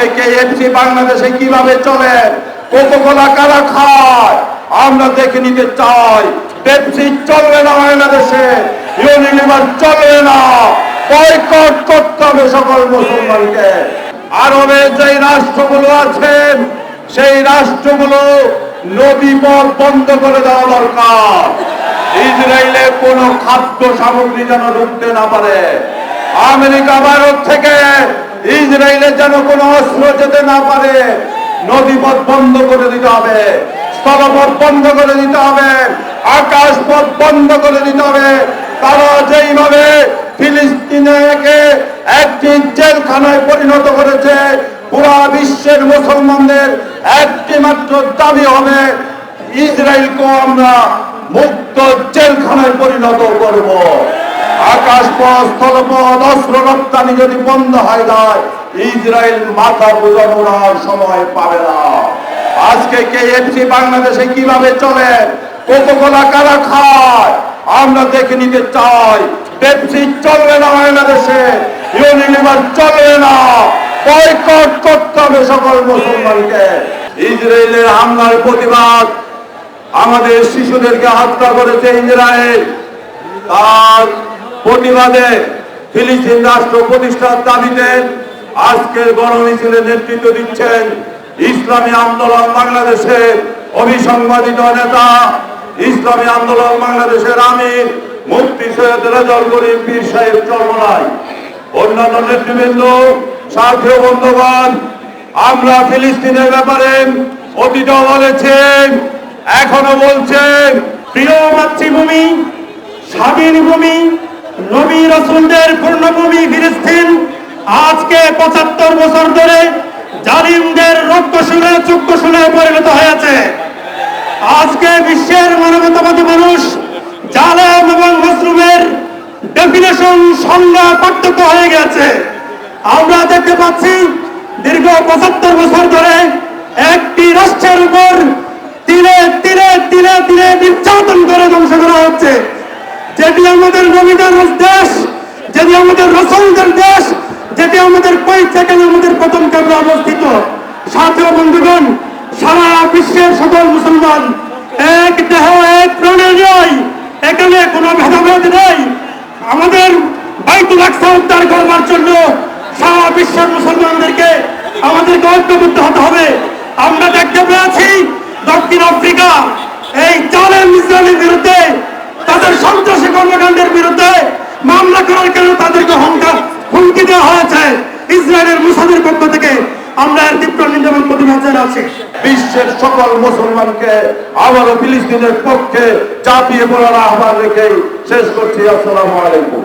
আজকে কেএফসি বাংলাদেশে কিভাবে চলে, কোকা-কোলা কারা খায় আমরা দেখে নিতে চাই। পেপসি চলবে না বাংলাদেশে, ইউনিলিভার চলবে না। বয়কট করতে হবে সকল মুসলমানকে। আরবের যে রাষ্ট্রগুলো আছেন সেই রাষ্ট্রগুলো নদীপথ বন্ধ করে দেওয়া দরকার। ইসরায়েলে কোনো খাদ্য সামগ্রী যেন ঢুকতে না পারে। আমেরিকা ভারত থেকে ইসরায়েলে যেন কোনো অস্ত্র যেতে না পারে। নদীপথ বন্ধ করে দিতে হবে, স্থলপথ বন্ধ করে দিতে হবে, আকাশপথ বন্ধ করে দিতে হবে। তারা যেইভাবে ফিলিস্তিনকে একটি জেলখানায় পরিণত করেছে, পুরা বিশ্বের মুসলমানদের একটি মাত্র দাবি হবে, ইসরায়েলকে আমরা মুক্ত জেলখানায় পরিণত করব। আকাশপথ, স্থলপথ, অস্ত্র রপ্তানি যদি বন্ধ হয়ে যায়, ইসরায়েল মাথা বোঝানোর আর সময় পাবে না। আজকে কেএফসি বাংলাদেশে কিভাবে চলে, কোকা-কোলা কারা খায় আমরা দেখে নিতে চাই। পেপসি চলবে না বাংলাদেশে, ইউনিলিভার চলবে না। বয়কট করতে হবে সকল মুসলমানকে। ইসরায়েলের হামলার প্রতিবাদ, আমাদের শিশুদেরকে হত্যা করেছে ইসরায়েল, তার প্রতিবাদে ফিলিস্তিন রাষ্ট্র প্রতিষ্ঠার দাবিতে আজকের গণমিছিলে নেতৃত্ব দিচ্ছেন ইসলামী আন্দোলন বাংলাদেশের অবিসংবাদিত নেতা, ইসলামী আন্দোলন বাংলাদেশের আমির মুফতি সৈয়দ রেজাউল করিম পীর সাহেব চরমনাই, অন্যান্য নেতৃবৃন্দ, সাথী ও বন্ধুগণ। আমরা ফিলিস্তিনের ব্যাপারে অতীতেও বলেছেন, এখনো বলছেন, প্রিয় মাতৃভূমি, স্বাধীন ভূমি, নবী রাসূলদের পূর্ণভূমি ফিলিস্তিন আজকে ৭৫ বছর ধরে জালিমদের রক্তশূলে চক্ষুশূলে পরিণত হয়েছে। আজকে বিশ্বের মানবতাবাদী মানুষ জালেম এবং মাসলুমের ডেফিনেশন, সংজ্ঞা পার্থক্য হয়ে গেছে। আমরা দেখতে পাচ্ছি দীর্ঘ ৭৫ বছর ধরে একটি রাষ্ট্রের উপর তিলে তিলে তিলে তিলে নির্যাতন করে ধ্বংস করা হচ্ছে। যেটি আমাদের নবীদের দেশ, যেটি আমাদের রাসূলদের দেশ, যেটি আমাদের পৈতৃক আমাদের প্রথম কেন্দ্র অবস্থিত। সাথী ও বন্ধুগণ, সারা বিশ্বের সকল মুসলমান এক দেহ এক প্রাণে নয়, এখানে কোনো ভেদাভেদ নেই। আমাদের বাইতুল আকসা উদ্ধার করবার জন্য সারা বিশ্বের মুসলমানদেরকে আমাদেরকে ঐক্যবদ্ধ হতে হবে। আমরা দেখতে পেয়েছি দক্ষিণ আফ্রিকা এই জালেম ইসরায়েলের বিরুদ্ধে, তাদের সন্ত্রাসী কর্মকাণ্ডের বিরুদ্ধে মামলা করার কারণে তাদেরকে হুমকি দেওয়া হয়েছে ইসরায়েলের মুসাদের পক্ষ থেকে। আমরা এর তীব্র নিন্দা এবং প্রতিবাদ জানাচ্ছি। বিশ্বের সকল মুসলমানকে আবারও ফিলিস্তিনের পক্ষে ঝাঁপিয়ে পড়ার আহ্বান রেখে শেষ করছি। আসসালামু আলাইকুম।